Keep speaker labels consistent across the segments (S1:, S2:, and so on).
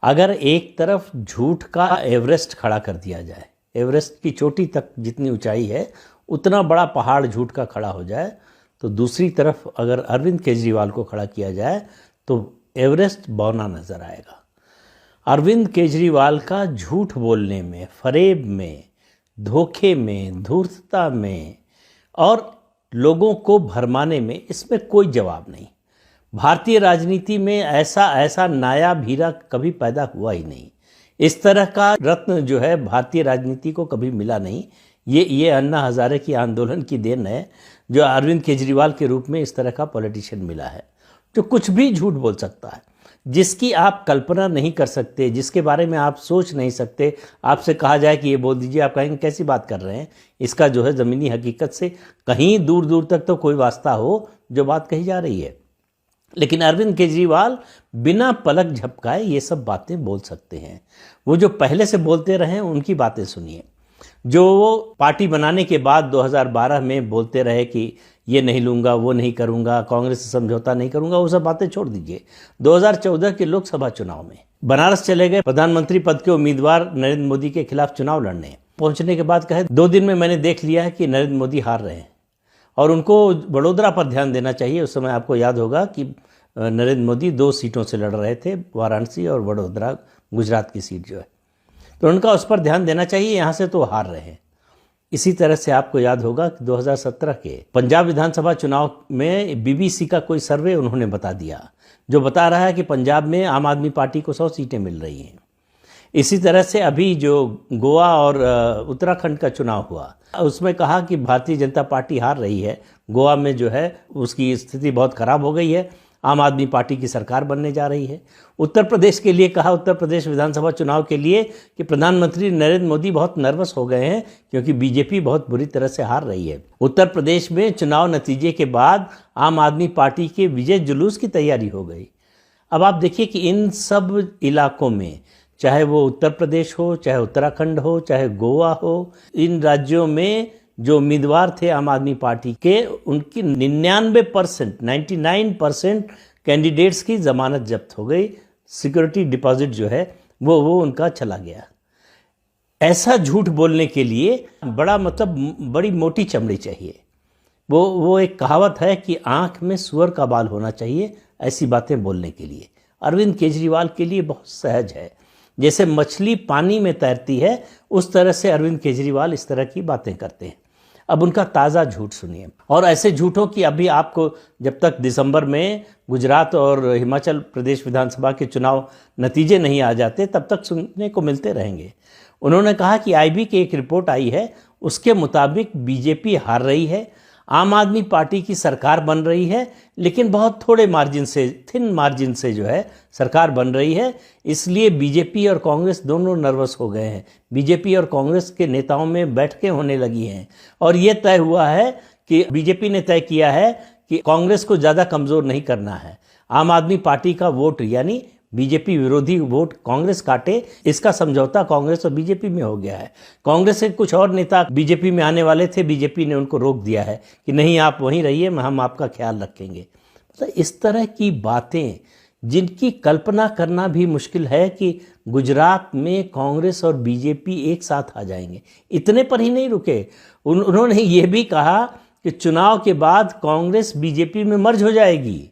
S1: अगर एक तरफ झूठ का एवरेस्ट खड़ा कर दिया जाए, एवरेस्ट की चोटी तक जितनी ऊंचाई है उतना बड़ा पहाड़ झूठ का खड़ा हो जाए, तो दूसरी तरफ अगर अरविंद केजरीवाल को खड़ा किया जाए तो एवरेस्ट बौना नजर आएगा। अरविंद केजरीवाल का झूठ बोलने में, फरेब में, धोखे में, धूर्तता में और लोगों को भरमाने में, इसमें कोई जवाब नहीं। भारतीय राजनीति में ऐसा नायाब हीरा कभी पैदा हुआ ही नहीं। इस तरह का रत्न जो है भारतीय राजनीति को कभी मिला नहीं। ये अन्ना हजारे की आंदोलन की देन है जो अरविंद केजरीवाल के रूप में इस तरह का पॉलिटिशियन मिला है, जो कुछ भी झूठ बोल सकता है, जिसकी आप कल्पना नहीं कर सकते, जिसके बारे में आप सोच नहीं सकते। आपसे कहा जाए कि ये बोल दीजिए, आप कहेंगे कैसी बात कर रहे हैं, इसका जो है ज़मीनी हकीकत से कहीं दूर दूर तक तो कोई वास्ता हो जो बात कही जा रही है। लेकिन अरविंद केजरीवाल बिना पलक झपकाए ये सब बातें बोल सकते हैं। वो जो पहले से बोलते रहे उनकी बातें सुनिए। जो वो पार्टी बनाने के बाद 2012 में बोलते रहे कि ये नहीं लूँगा, वो नहीं करूँगा, कांग्रेस से समझौता नहीं करूँगा, वो सब बातें छोड़ दीजिए। 2014 के लोकसभा चुनाव में बनारस चले गए प्रधानमंत्री पद के उम्मीदवार नरेंद्र मोदी के खिलाफ चुनाव लड़ने। पहुंचने के बाद कहे 2 दिन में मैंने देख लिया है कि नरेंद्र मोदी हार रहे हैं और उनको वडोदरा पर ध्यान देना चाहिए। उस समय आपको याद होगा कि नरेंद्र मोदी 2 सीटों से लड़ रहे थे, वाराणसी और वडोदरा, गुजरात की सीट जो है, तो उनका उस पर ध्यान देना चाहिए, यहाँ से तो हार रहे हैं। इसी तरह से आपको याद होगा कि 2017 के पंजाब विधानसभा चुनाव में बीबीसी का कोई सर्वे उन्होंने बता दिया जो बता रहा है कि पंजाब में आम आदमी पार्टी को 100 सीटें मिल रही हैं। इसी तरह से अभी जो गोवा और उत्तराखंड का चुनाव हुआ उसमें कहा कि भारतीय जनता पार्टी हार रही है, गोवा में जो है उसकी स्थिति बहुत खराब हो गई है, आम आदमी पार्टी की सरकार बनने जा रही है। उत्तर प्रदेश के लिए कहा, उत्तर प्रदेश विधानसभा चुनाव के लिए, कि प्रधानमंत्री नरेंद्र मोदी बहुत नर्वस हो गए हैं क्योंकि बीजेपी बहुत बुरी तरह से हार रही है। उत्तर प्रदेश में चुनाव नतीजे के बाद आम आदमी पार्टी के विजय जुलूस की तैयारी हो गई। अब आप देखिए कि इन सब इलाकों में, चाहे वो उत्तर प्रदेश हो, चाहे उत्तराखंड हो, चाहे गोवा हो, इन राज्यों में जो उम्मीदवार थे आम आदमी पार्टी के, उनकी 99% कैंडिडेट्स की जमानत जब्त हो गई। सिक्योरिटी डिपॉजिट जो है वो उनका चला गया। ऐसा झूठ बोलने के लिए बड़ी मोटी चमड़ी चाहिए। वो एक कहावत है कि आंख में सुअर का बाल होना चाहिए ऐसी बातें बोलने के लिए। अरविंद केजरीवाल के लिए बहुत सहज है, जैसे मछली पानी में तैरती है उस तरह से अरविंद केजरीवाल इस तरह की बातें करते हैं। अब उनका ताज़ा झूठ सुनिए। और ऐसे झूठों की अभी आपको जब तक दिसंबर में गुजरात और हिमाचल प्रदेश विधानसभा के चुनाव नतीजे नहीं आ जाते तब तक सुनने को मिलते रहेंगे। उन्होंने कहा कि आईबी की एक रिपोर्ट आई है, उसके मुताबिक बीजेपी हार रही है, आम आदमी पार्टी की सरकार बन रही है, लेकिन बहुत थोड़े मार्जिन से, थिन मार्जिन से जो है सरकार बन रही है। इसलिए बीजेपी और कांग्रेस दोनों नर्वस हो गए हैं। बीजेपी और कांग्रेस के नेताओं में बैठकें होने लगी हैं और ये तय हुआ है कि बीजेपी ने तय किया है कि कांग्रेस को ज़्यादा कमज़ोर नहीं करना है। आम आदमी पार्टी का वोट यानी बीजेपी विरोधी वोट कांग्रेस काटे, इसका समझौता कांग्रेस और बीजेपी में हो गया है। कांग्रेस के कुछ और नेता बीजेपी में आने वाले थे, बीजेपी ने उनको रोक दिया है कि नहीं, आप वहीं रहिए, हम आपका ख्याल रखेंगे। मतलब इस तरह की बातें जिनकी कल्पना करना भी मुश्किल है कि गुजरात में कांग्रेस और बीजेपी एक साथ आ जाएंगे। इतने पर ही नहीं रुके, उन्होंने ये भी कहा कि चुनाव के बाद कांग्रेस बीजेपी में मर्ज हो जाएगी।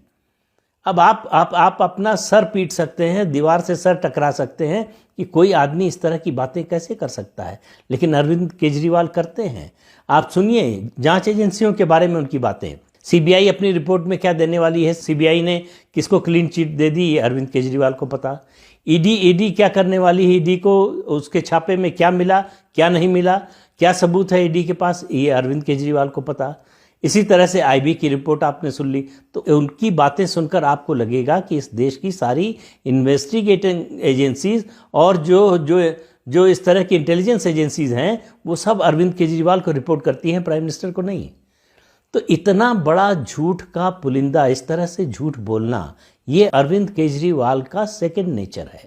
S1: अब आप अपना सर पीट सकते हैं, दीवार से सर टकरा सकते हैं कि कोई आदमी इस तरह की बातें कैसे कर सकता है, लेकिन अरविंद केजरीवाल करते हैं। आप सुनिए जांच एजेंसियों के बारे में उनकी बातें। सीबीआई अपनी रिपोर्ट में क्या देने वाली है, सीबीआई ने किसको क्लीन चिट दे दी, ये अरविंद केजरीवाल को पता। ईडी क्या करने वाली है, ईडी को उसके छापे में क्या मिला, क्या नहीं मिला, क्या सबूत है ईडी के पास, ये अरविंद केजरीवाल को पता। इसी तरह से आईबी की रिपोर्ट आपने सुन ली, तो उनकी बातें सुनकर आपको लगेगा कि इस देश की सारी इन्वेस्टिगेटिंग एजेंसीज और जो इस तरह की इंटेलिजेंस एजेंसीज हैं वो सब अरविंद केजरीवाल को रिपोर्ट करती हैं, प्राइम मिनिस्टर को नहीं। तो इतना बड़ा झूठ का पुलिंदा, इस तरह से झूठ बोलना, ये अरविंद केजरीवाल का सेकंड नेचर है।